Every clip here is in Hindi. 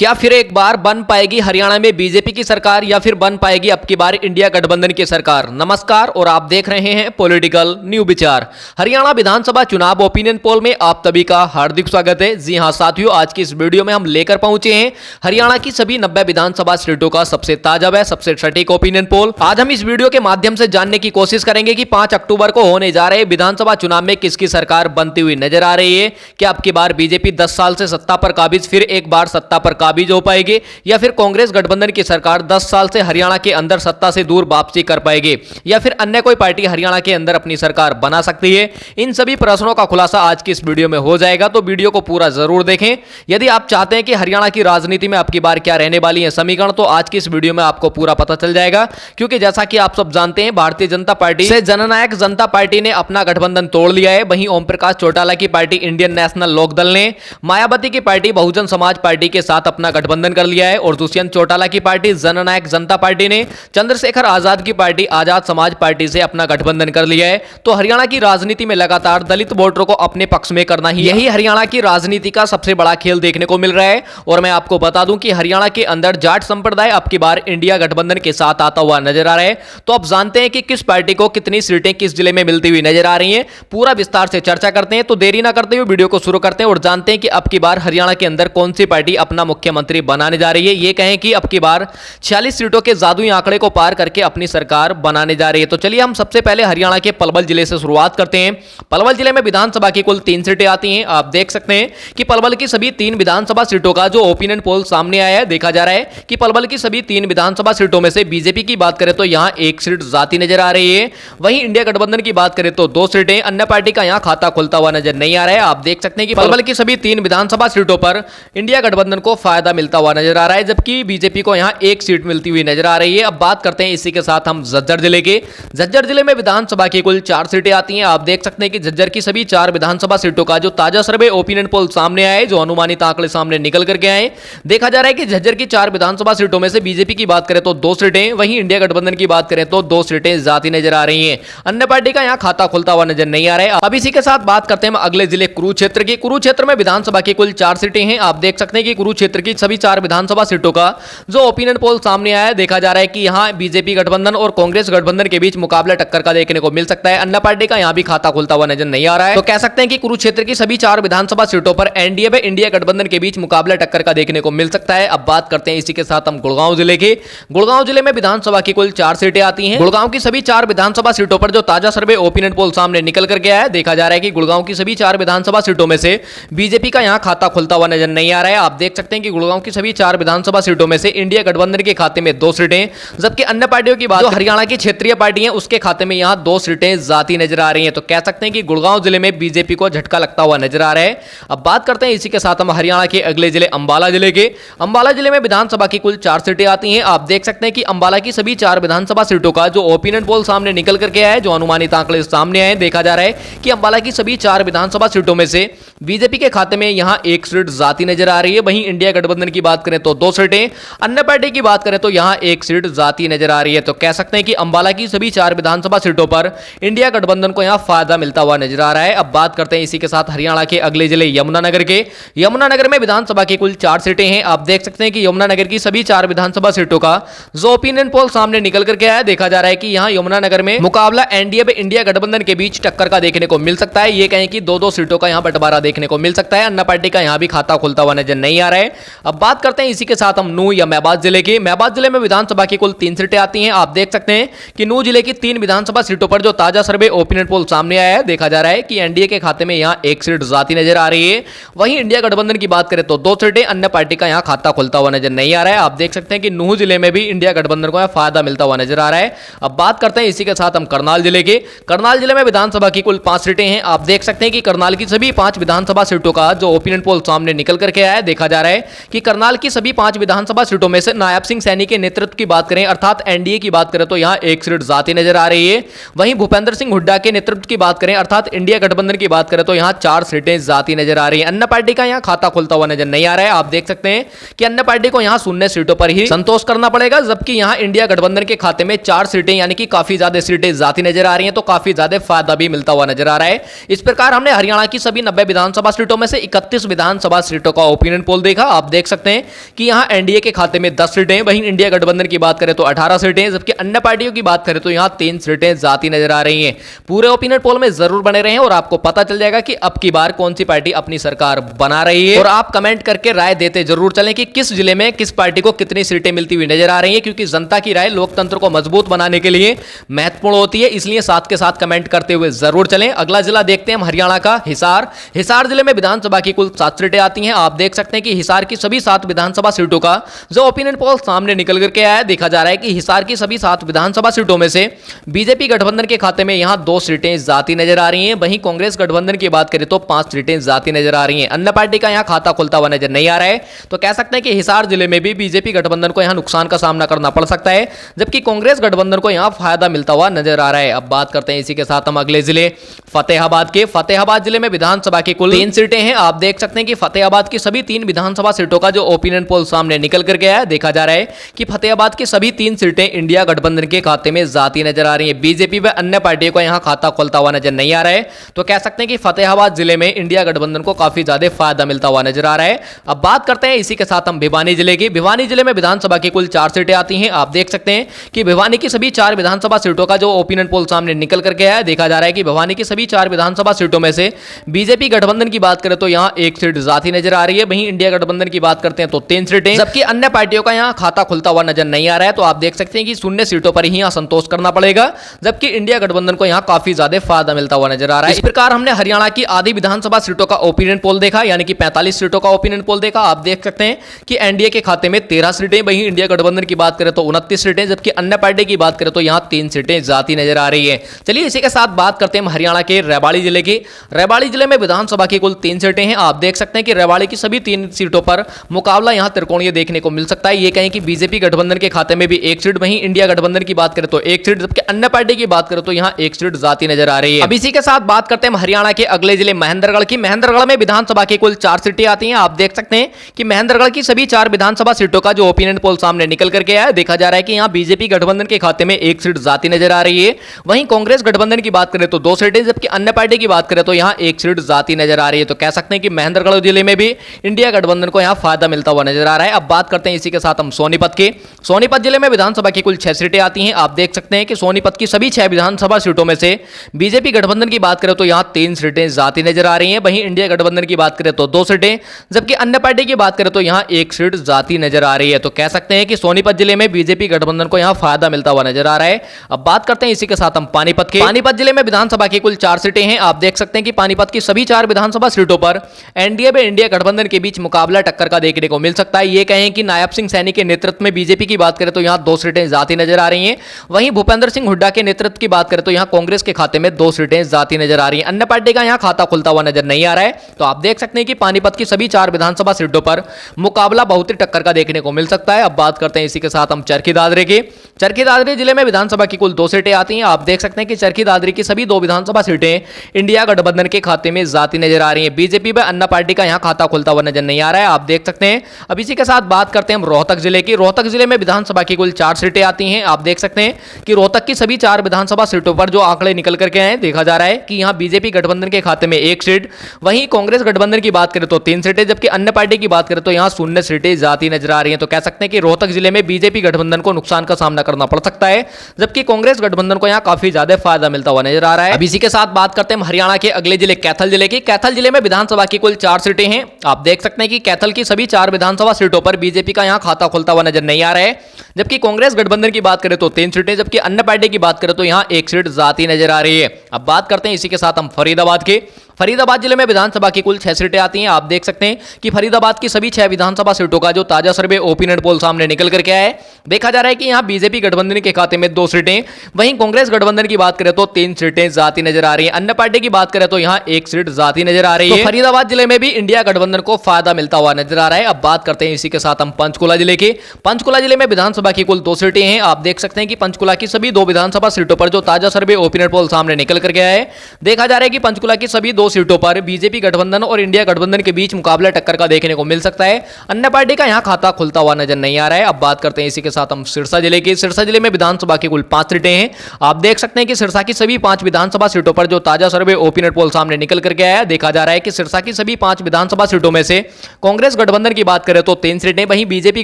क्या फिर एक बार बन पाएगी हरियाणा में बीजेपी की सरकार या फिर बन पाएगी अब की बार इंडिया गठबंधन की सरकार। नमस्कार और आप देख रहे हैं पॉलिटिकल न्यू विचार। हरियाणा विधानसभा चुनाव ओपिनियन पोल में आप सभी का हार्दिक स्वागत है। जी हां साथियों, आज की इस वीडियो में हम लेकर पहुंचे हैं हरियाणा की सभी 90 विधानसभा सीटों का सबसे ताजा व सबसे सटीक ओपिनियन पोल। आज हम इस वीडियो के माध्यम से जानने की कोशिश करेंगे कि 5 अक्टूबर को होने जा रहे विधानसभा चुनाव में किसकी सरकार बनती हुई नजर आ रही है। क्या अब की बार बीजेपी 10 साल से सत्ता पर काबिज फिर एक बार सत्ता पर काबिज हो पाएगी या फिर कांग्रेस गठबंधन की सरकार 10 साल से हरियाणा के अंदर सत्ता से दूर वापसी कर पाएगी या फिर अन्य कोई पार्टी हरियाणा के अंदर अपनी सरकार बना सकती है। इन सभी प्रश्नों का खुलासा आज की इस वीडियो में हो जाएगा, तो वीडियो को पूरा जरूर देखें। यदि आप चाहते हैं कि हरियाणा की राजनीति में अब की बार क्या रहने वाली है समीकरण, तो आज की इस वीडियो में आपको पूरा पता चल जाएगा। क्योंकि जैसा कि आप सब जानते हैं, भारतीय जनता पार्टी से जननायक जनता पार्टी ने अपना गठबंधन तोड़ लिया है। वहीं ओम प्रकाश चौटाला की पार्टी इंडियन नेशनल लोकदल ने मायावती की पार्टी बहुजन समाज पार्टी के साथ अपना गठबंधन कर लिया है और दुष्यंत चौटाला की पार्टी जननायक जनता पार्टी ने चंद्रशेखर आजाद की पार्टी आजाद समाज पार्टी से अपना गठबंधन कर लिया है। तो हरियाणा की राजनीति में लगातार दलित वोटरों को अपने पक्ष में करना ही यही हरियाणा की राजनीति का सबसे बड़ा खेल देखने को मिल रहा है। और मैं आपको बता दूं कि हरियाणा के अंदर जाट संप्रदाय अब की बार इंडिया गठबंधन के साथ आता हुआ नजर आ रहा है। तो आप जानते हैं कि किस पार्टी को कितनी सीटें किस जिले में मिलती हुई नजर आ रही हैं, पूरा विस्तार से चर्चा करते हैं। तो देरी ना करते हुए वीडियो को शुरू करते हैं और जानते हैं कि अब की बार हरियाणा के अंदर कौन सी पार्टी अपना मुख्यमंत्री बनाने जा रही है। ये कहें कि अब की बार 46 सीटों के जादुई आंकड़े को पार करके अपनी सरकार बनाने जा रही है। तो चलिए हम सबसे पहले हरियाणा के पलवल जिले से शुरुआत करते हैं। पलवल जिले में विधानसभा की कुल 3 सीटें आती हैं। आप देख सकते हैं कि पलवल की सभी 3 विधानसभा सीटों का जो ओपिनियन पोल सामने आया है, देखा जा रहा है कि पलवल की सभी 3 विधानसभा सीटों में से बीजेपी की बात करें तो यहां 1 सीट जाती नजर आ रही है। वहीं इंडिया गठबंधन की बात करें तो 2 सीटें, अन्य पार्टी का यहां खाता खुलता हुआ नजर नहीं आ रहा है। आप देख सकते हैं कि पलवल की सभी 3 विधानसभा सीटों पर इंडिया गठबंधन को फायदा मिलता हुआ नजर आ रहा है, जबकि बीजेपी को यहां 1 सीट मिलती हुई नजर आ रही है। अब बात करते हैं इसी के साथ हम झज्जर जिले के। झज्जर जिले में विधानसभा की कुल 4 सीटें आती हैं। आप देख सकते हैं कि झज्जर की सभी 4 विधानसभा सीटों का जो ताजा सर्वे ओपिनियन पोल सामने आया है, जो अनुमानित आंकड़े सामने निकल करके आए, देखा जा रहा है कि झज्जर की 4 विधानसभा सीटों में से बीजेपी की बात करें तो 2 सीटें, वहीं इंडिया गठबंधन की बात करें तो 2 सीटें जाती नजर आ रही हैं। अन्य पार्टी का यहां खाता खुलता हुआ नजर नहीं आ रहा है। अब इसी के साथ बात करते हैं अगले जिले कुरुक्षेत्र की। कुरुक्षेत्र में विधानसभा की कुल 4 सीटें हैं। आप देख सकते हैं कि कुरुक्षेत्र की सभी 4 विधानसभा सीटों का जो ओपिनियन पोल सामने आया है, देखा जा रहा है कि यहां बीजेपी गठबंधन और कांग्रेस गठबंधन के बीच मुकाबला टक्कर का देखने को मिल सकता है। अन्य पार्टी का यहां भी खाता खुलता हुआ नजर नहीं आ रहा है। तो कह सकते हैं कि कुरुक्षेत्र की सभी 4 विधानसभा सीटों पर एनडीए व इंडिया गठबंधन के बीच मुकाबला टक्कर का देखने को मिल सकता है। अब बात करते हैं इसी के साथ हम गुड़गांव जिले के। गुड़गांव जिले में विधानसभा की कुल 4 सीटें आती हैं। गुड़गांव की सभी 4 विधानसभा सीटों पर जो ताजा सर्वे ओपिनियन पोल सामने निकल कर गया है, देखा जा रहा है कि गुड़गांव की सभी 4 विधानसभा सीटों में से बीजेपी का यहां खाता खुलता हुआ नजर नहीं आ रहा है। आप देख सकते हैं कि गुड़गांव की सभी 4 विधानसभा सीटों में से इंडिया गठबंधन के खाते में 2 सीटें, जबकि अन्य पार्टियों की बात जो हरियाणा की क्षेत्रीय पार्टी है उसके खाते में यहां 2 सीटें जाती नजर आ रही हैं। तो कह सकते हैं कि गुड़गांव जिले में बीजेपी को झटका लगता हुआ नजर आ रहा है। अब बात करते हैं इसी के साथ हम हरियाणा के अगले जिले अंबाला जिले के। अंबाला जिले में विधानसभा की कुल 4 सीटें आती हैं। आप देख सकते हैं कि अंबाला की सभी 4 विधानसभा सीटों का जो ओपिनियन पोल सामने निकल करके आया है, जो अनुमानित आंकड़े सामने आए, देखा जा रहा है कि अंबाला की सभी 4 विधानसभा सीटों में से बीजेपी के खाते में यहां 1 सीट जाती नजर आ रही है। वहीं इंडिया गठबंधन की बात करें तो 2 सीटें, अन्य पार्टी की बात करें तो यहां 1 सीट जाती नजर आ रही है। तो कह सकते हैं कि अंबाला की सभी 4 विधानसभा सीटों पर इंडिया गठबंधन को यहां फायदा मिलता हुआ नजर आ रहा है। अब बात करते हैं इसी के साथ हरियाणा के अगले जिले यमुनानगर के। यमुनानगर में विधानसभा की कुल 4 सीटें हैं। आप देख सकते हैं कि यमुनानगर की सभी 4 विधानसभा सीटों का जो ओपिनियन पोल सामने निकल करके आया, देखा जा रहा है कि यहां यमुनानगर में मुकाबला एनडीए व इंडिया गठबंधन के बीच टक्कर का देखने को मिल सकता है। ये कहें कि 2-2 सीटों का यहां बंटवारा देखने को मिल सकता है। अन्य पार्टी का यहां भी खाता खुलता हुआ नजर नहीं आ रहा है। अब बात करते हैं इसी के साथ हम नूह या मेवात जिले के। मेवात जिले में विधानसभा की कुल 3 सीटें आती हैं। आप देख सकते हैं कि नूह जिले की 3 विधानसभा सीटों पर जो ताजा सर्वे ओपिनियन पोल सामने आया है, देखा जा रहा है कि एनडीए के खाते में यहां 1 सीट जाती नजर आ रही है। वहीं इंडिया गठबंधन की बात करें तो 2 सीटें, अन्य पार्टी का यहां खाता खुलता हुआ नजर नहीं आ रहा है। आप देख सकते हैं कि नूह जिले में भी इंडिया गठबंधन को फायदा मिलता हुआ नजर आ रहा है। अब बात करते हैं इसी के साथ हम करनाल जिले के। करनाल जिले में विधानसभा की कुल 5 सीटें हैं। आप देख सकते हैं कि करनाल की सभी 5 विधानसभा सीटों का जो ओपिनियन पोल सामने निकल करके आया है, देखा जा रहा है कि करनाल की सभी 5 विधानसभा सीटों में से नायब सिंह सैनी के नेतृत्व की बात करें अर्थात एनडीए की बात करें तो यहां 1 सीट जाती नजर आ रही है। वहीं भूपेंद्र सिंह हुड्डा के नेतृत्व की बात करें अर्थात इंडिया गठबंधन की बात करें तो यहां 4 सीटें जाती नजर आ रही है। अन्य पार्टी का यहां खाता खुलता हुआ नजर नहीं आ रहा है। आप देख सकते हैं कि अन्य पार्टी को यहां 0 सीटों पर ही संतोष करना पड़ेगा, जबकि यहां इंडिया गठबंधन के खाते में 4 सीटें यानी कि काफी ज्यादा सीटें जाती नजर आ रही हैं। तो काफी ज्यादा फायदा भी मिलता हुआ नजर आ रहा है। इस प्रकार हमने हरियाणा की सभी 90 विधानसभा सीटों में से 31 विधानसभा सीटों का ओपिनियन पोल देखा। आप देख सकते हैं कि यहाँ एनडीए के खाते में 10 सीटें, वहीं इंडिया गठबंधन की बात करें तो 18 सीटें, जबकि अन्य पार्टियों की बात करें तो यहाँ 3 सीटें जाती नजर आ रही हैं। पूरे ओपिनियन पोल में जरूर बने रहें और आपको पता चल जाएगा कि अब की बार कौन सी पार्टी अपनी सरकार बना रही है। और आप कमेंट करके राय देते जरूर चलें कि किस जिले में किस पार्टी को कितनी सीटें मिलती हुई नजर आ रही है, क्योंकि जनता की राय लोकतंत्र को मजबूत बनाने के लिए महत्वपूर्ण होती है, इसलिए साथ के साथ कमेंट करते हुए जरूर चलें। अगला जिला देखते हैं हम हरियाणा का हिसार जिले में विधानसभा की कुल 7 सीटें आती हैं। आप देख सकते हैं कि हिसार की सभी 7 विधानसभा सीटों का जो ओपिनियन पोल सामने निकल करके आया है, देखा जा रहा है कि हिसार की सभी 7 विधानसभा सीटों में से बीजेपी गठबंधन के खाते में यहां 2 सीटें जाती नजर आ रही हैं। वहीं कांग्रेस गठबंधन की बात करें तो 5 सीटें जाती नजर आ रही हैं। अन्य पार्टी का यहां खाता खुलता हुआ नजर नहीं आ रहा है, तो कह सकते हैं कि हिसार जिले में भी बीजेपी गठबंधन को यहां नुकसान का सामना करना पड़ सकता है, जबकि कांग्रेस गठबंधन को यहां फायदा मिलता हुआ नजर आ रहा है। अब बात करते हैं इसी के साथ हम अगले जिले फतेहाबाद जिले में विधानसभा की कुल 3 सीटें हैं। आप देख सकते हैं कि फतेहाबाद की सभी 3 विधानसभा सीटों का जो ओपिनियन पोल सामने निकल कर गया है, देखा जा रहा है कि फतेहाबाद की सभी 3 सीटें इंडिया गठबंधन के खाते में जाती नजर आ रही है। बीजेपी व अन्य पार्टियों का यहां खाता खुलता हुआ नजर नहीं आ रहा है, तो कह सकते हैं कि फतेहाबाद जिले में इंडिया गठबंधन को काफी ज्यादा फायदा मिलता हुआ नजर आ रहा है। अब बात करते हैं इसी के साथ हम भिवानी जिले की। भिवानी जिले में विधानसभा की कुल 4 सीटें आती हैं। आप देख सकते हैं कि भिवानी की सभी 4 विधानसभा सीटों का जो ओपिनियन पोल सामने निकल करके आया है, देखा जा रहा है कि भिवानी की सभी 4 विधानसभा सीटों में से बीजेपी गठबंधन की बात करें तो यहां 1 सीट जाती नजर आ रही है। वहीं इंडिया गठबंधन की बात करते हैं तो 3 सीटें, जबकि अन्य पार्टियों का यहां खाता खुलता हुआ नजर नहीं आ रहा है। तो आप देख सकते हैं कि शून्य सीटों पर ही संतोष करना पड़ेगा, जबकि इंडिया गठबंधन को यहां काफी ज्यादा फायदा मिलता हुआ नजर आ रहा है। इस प्रकार हमने हरियाणा की आधी विधानसभा सीटों का ओपिनियन पोल देखा, यानी कि 45 सीटों का ओपिनियन पोल देखा। आप देख सकते हैं कि एनडीए के खाते में 13 सीटें, वहीं इंडिया गठबंधन की बात करें तो 29 सीटें, जबकि अन्य पार्टी की बात करें तो यहां 3 सीटें जाती नजर आ रही है। चलिए इसी के साथ बात करते हैं हरियाणा के रेवाड़ी जिले की। रेवाड़ी जिले में विधानसभा की कुल 3 सीटें हैं। आप देख सकते हैं कि रेवाड़ी की सभी 3 सीटों पर मुकाबला यहां त्रिकोणीय देखने को मिल सकता है। ये कहें कि बीजेपी गठबंधन के खाते में भी 1 सीट, वहीं इंडिया गठबंधन की बात करें तो 1 सीट, जबकि अन्य पार्टी की बात करें तो यहां 1 सीट जाती नजर आ रही है। अब इसी के साथ बात करते हैं हरियाणा के अगले जिले महेंद्रगढ़ की। महेंद्रगढ़ में विधानसभा की कुल 4 सीटें आती हैं। आप देख सकते हैं कि महेंद्रगढ़ की सभी 4 विधानसभा सीटों का जो ओपिनियन पोल सामने निकल करके आया है, देखा जा रहा है कि यहां बीजेपी गठबंधन के खाते में 1 सीट जाती नजर आ रही है। वहीं कांग्रेस गठबंधन की बात करें तो 2 सीटें, जबकि अन्य पार्टी की बात करें तो यहां 1 सीट जाती नजर आ रही है। तो कह सकते हैं कि महेंद्रगढ़ जिले में भी इंडिया गठबंधन को यहां फायदा मिलता हुआ नजर आ रहा है। अब बात करते हैं इसी के साथ हम सोनीपत के। सोनीपत जिले में विधानसभा की कुल 6 सीटें आती हैं। आप देख सकते हैं कि सोनीपत की सभी 6 विधानसभा सीटों में से बीजेपी गठबंधन की बात करें तो यहां 3 सीटें जाती नजर आ रही हैं। वहीं इंडिया गठबंधन की बात करें तो 2 सीटें, जबकि अन्य पार्टी की बात करें तो यहां 1 सीट जाती नजर आ रही है। तो कह सकते हैं कि सोनीपत जिले में बीजेपी गठबंधन को यहां फायदा मिलता हुआ नजर आ रहा है। अब बात करते हैं इसी के साथ हम पानीपत के। पानीपत जिले में विधानसभा की कुल 4 सीटें हैं। आप देख सकते हैं कि पानीपत की सभी 4 विधानसभा सीटों पर एनडीए व इंडिया गठबंधन के बीच मुकाबला टक्कर का देखने को मिल सकता है। ये कहें कि नायब सिंह सैनी के नेतृत्व में बीजेपी की बात करें तो यहां 2 सीटें जाती नजर आ रही हैं। वहीं भूपेंद्र सिंह हुड्डा के नेतृत्व की बात करें तो यहां कांग्रेस के खाते में 2 सीटें जाती नजर आ रही हैं। अन्य पार्टी का यहां खाता खुलता हुआ नजर नहीं आ रहा है। तो आप देख सकते हैं कि पानीपत की सभी 4 विधानसभा सीटों पर मुकाबला बहुत ही टक्कर का देखने को मिल सकता है। अब बात करते हैं इसी के साथ हम चरखी दादरी के। चरखी दादरी जिले में विधानसभा की कुल 2 सीटें आती हैं। आप देख सकते हैं कि चरखी दादरी की सभी 2 विधानसभा सीटें इंडिया गठबंधन के खाते में जाती नजर आ रही हैं। बीजेपी व अन्य पार्टी का यहां खाता खुलता हुआ नजर नहीं आ रहा है, आप देख सकते हैं। अब इसी के साथ बात करते हैं हम रोहतक जिले की। रोहतक जिले में विधानसभा की कुल 4 सीटें आती हैं। आप देख सकते हैं कि रोहतक की सभी 4 विधानसभा सीटों पर जो आंकड़े निकल करके आए, देखा जा रहा है कि यहां बीजेपी गठबंधन के खाते में 1 सीट, वहीं कांग्रेस गठबंधन की बात करें तो 3 सीटें, जबकि अन्य पार्टी की बात करें तो यहां 0 सीटें जाती नजर आ रही हैं। तो कह सकते हैं कि रोहतक जिले में बीजेपी गठबंधन को नुकसान का सामना करना पड़ सकता है, जबकि कांग्रेस गठबंधन को यहां काफी ज्यादा फायदा मिलता हुआ नजर आ रहा है। अब इसी के साथ बात करते हैं हरियाणा के अगले जिले कैथल जिले की। कैथल जिले में विधानसभा की कुल 4 सीटें हैं। आप देख सकते हैं कि कैथल की सभी 4 विधानसभा सीटों पर बीजेपी का यहां खाता खुलता हुआ नजर नहीं आ रहा है, जबकि कांग्रेस गठबंधन की बात करें तो 3 सीटें, जबकि अन्य पार्टी की बात करें तो यहां 1 सीट जाती नजर आ रही है। अब बात करते हैं इसी के साथ हम फरीदाबाद के। फरीदाबाद जिले में विधानसभा की कुल 6 सीटें आती हैं। आप देख सकते हैं कि फरीदाबाद की सभी 6 विधानसभा सीटों का जो ताजा सर्वे ओपिनियन पोल सामने निकल करके आया है, देखा जा रहा है कि यहां बीजेपी गठबंधन के खाते में 2 सीटें, वहीं कांग्रेस गठबंधन की बात करें तो 3 सीटें जाती नजर आ रही है। अन्य पार्टी की बात करें तो यहां 1 सीट जाती नजर आ रही है। तो फरीदाबाद जिले में भी इंडिया गठबंधन को फायदा मिलता हुआ नजर आ रहा है। अब बात करते हैं इसी के साथ हम पंचकुला जिले के। पंचकुला जिले में विधानसभा की कुल 2 सीटें हैं। आप देख सकते हैं कि पंचकुला की सभी 2 विधानसभा सीटों पर जो ताजा सर्वे ओपिनियन पोल सामने निकल करके आया है, देखा जा रहा है कि पंचकुला की सभी 2 सीटों पर बीजेपी गठबंधन और इंडिया गठबंधन के बीच मुकाबला टक्कर का देखने को मिल सकता है। अन्य पार्टी का यहां खाता खुलता हुआ नजर नहीं आ रहा है। अब बात करते हैं इसी के साथ हम सिरसा जिले की। सिरसा जिले में विधानसभा की कुल 5 सीटें हैं। आप देख सकते हैं कि सिरसा की सभी 5 विधानसभा सीटों पर जो ताजा सर्वे ओपिनियन पोल सामने निकल करके आया, देखा जा रहा है कि सिरसा की सभी 5 विधानसभा सीटों में से कांग्रेस गठबंधन की बात करें तो 3 सीटें, वहीं बीजेपी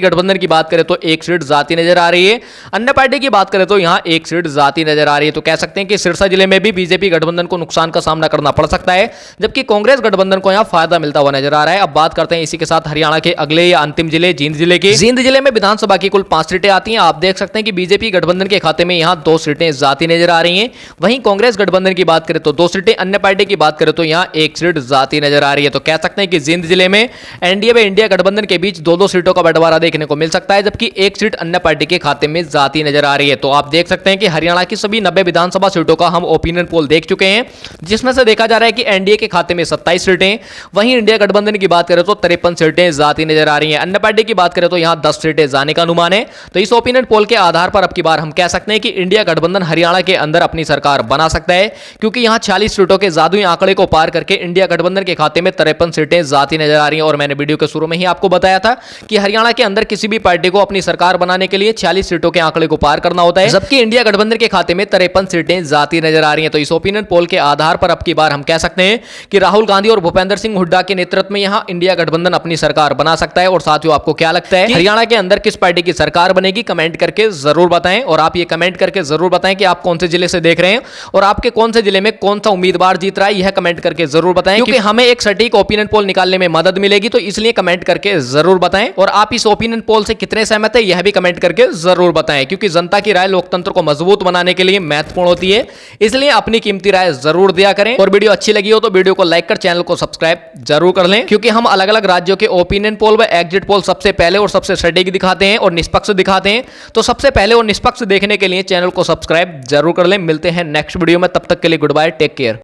गठबंधन की बात करें तो 1 सीट जाती नजर आ रही है। अन्य पार्टी की बात करें तो यहां 1 सीट जाती नजर आ रही है। तो कह सकते हैं कि सिरसा जिले में भी बीजेपी गठबंधन को नुकसान का सामना करना पड़ सकता है, जबकि कांग्रेस गठबंधन को यहां फायदा मिलता हुआ नजर आ रहा है। अब बात करते हैं इसी के साथ हरियाणा के अगले या अंतिम जिले जींद जिले के। जींद जिले में विधानसभा की कुल 5 सीटें आती हैं। आप देख सकते हैं कि बीजेपी गठबंधन के खाते में यहां 2 सीटें जाती नजर आ रही हैं। वहीं कांग्रेस गठबंधन की बात करें तो 2 सीटें, अन्य पार्टी की बात करें तो यहां 1 सीट जाती नजर आ रही है। तो कह सकते हैं कि जींद जिले में एनडीए व इंडिया गठबंधन के बीच 2-2 सीटों का बंटवारा देखने को मिल सकता है, जबकि 1 सीट अन्य पार्टी के खाते में जाती नजर आ रही है। तो आप देख सकते हैं कि हरियाणा की सभी 90 विधानसभा सीटों का हम ओपिनियन पोल देख चुके हैं, जिसमें से देखा जा रहा है कि एनडीए के खाते में 27 सीटें, वहीं इंडिया गठबंधन की बात करें तो 53 सीटें जाती नजर आ रही हैं। अन्य पार्टी की बात करें तो यहां 10 सीटें जाने का अनुमान है। तो इस ओपिनियन पोल के आधार पर अब की बार हम कह सकते हैं कि इंडिया गठबंधन हरियाणा के अंदर अपनी सरकार बना सकता है, क्योंकि यहां 40 सीटों के जादुई आंकड़े को पार करके इंडिया गठबंधन के खाते में 53 सीटें जाती नजर आ रही हैं। और मैंने वीडियो के शुरू में ही आपको बताया था कि हरियाणा के अंदर किसी भी पार्टी को अपनी सरकार बनाने के लिए 40 सीटों के आंकड़े को पार करना होता है, जबकि इंडिया गठबंधन के खाते में 53 सीटें जाती नजर आ रही हैं। तो इस ओपिनियन पोल के आधार पर अब की बार हम कह सकते हैं कि राहुल गांधी और भूपेंद्र सिंह हुड्डा के नेतृत्व में यहां इंडिया गठबंधन अपनी सरकार बना सकता है। और साथियों, आपको क्या लगता है हरियाणा के अंदर किस पार्टी की सरकार बनेगी? कमेंट करके जरूर बताएं। और आप ये कमेंट करके जरूर बताएं कि आप कौन से जिले से देख रहे हैं और आपके कौन से जिले में कौन सा उम्मीदवार जीत रहा है, यह कमेंट करके जरूर बताएं, क्योंकि हमें एक सटीक ओपिनियन पोल निकालने में मदद मिलेगी। तो इसलिए कमेंट करके जरूर बताएं। और आप इस ओपिनियन पोल से कितने सहमत है, यह भी कमेंट करके जरूर बताएं, क्योंकि जनता की राय लोकतंत्र को मजबूत बनाने के लिए महत्वपूर्ण होती है। इसलिए अपनी कीमती राय जरूर दिया करें। और वीडियो अच्छी लगी हो तो वीडियो को लाइक कर चैनल को सब्सक्राइब जरूर कर लें, क्योंकि हम अलग अलग राज्यों के ओपिनियन पोल व एग्जिट पोल सबसे पहले और सबसे सटीक दिखाते हैं और निष्पक्ष दिखाते हैं। तो सबसे पहले और निष्पक्ष देखने के लिए चैनल को सब्सक्राइब जरूर कर लें। मिलते हैं नेक्स्ट वीडियो में, तब तक के लिए गुड बाय, टेक केयर।